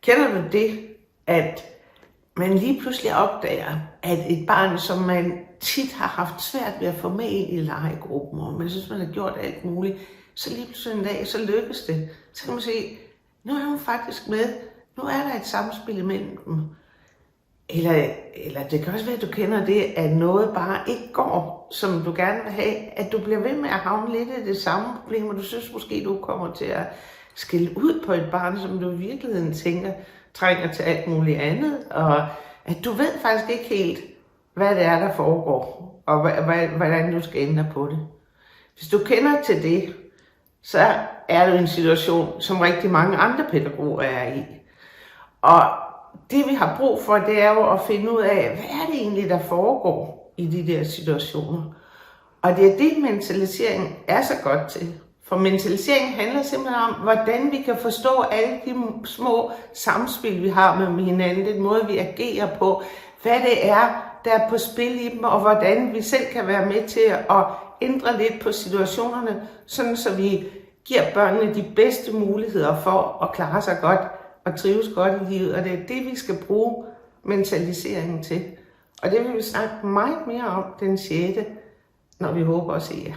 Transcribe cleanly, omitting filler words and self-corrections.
Kender du det, at man lige pludselig opdager, at et barn, som man tit har haft svært ved at få med ind i legegruppen, og man synes, man har gjort alt muligt, så lige pludselig en dag, så lykkes det. Så kan man se, nu er hun faktisk med, nu er der et samspil imellem dem. Eller det kan også være, at du kender det, at noget bare ikke går, som du gerne vil have, at du bliver ved med at havne lidt i det samme problem, og du synes måske, du kommer til at skille ud på et barn, som du i virkeligheden tænker, trænger til alt muligt andet, og at du ved faktisk ikke helt, hvad det er, der foregår, og hvordan du skal ændre på det. Hvis du kender til det, så er du i en situation, som rigtig mange andre pædagoger er i. Og det vi har brug for, det er jo at finde ud af, hvad er det egentlig, der foregår i de der situationer. Og det er det, mentalisering er så godt til. For mentalisering handler simpelthen om, hvordan vi kan forstå alle de små samspil, vi har med hinanden, den måde, vi agerer på, hvad det er, der er på spil i dem, og hvordan vi selv kan være med til at ændre lidt på situationerne, sådan så vi giver børnene de bedste muligheder for at klare sig godt og trives godt i livet. Og det er det, vi skal bruge mentaliseringen til. Og det vil vi snakke meget mere om den 6., når vi håber at se jer.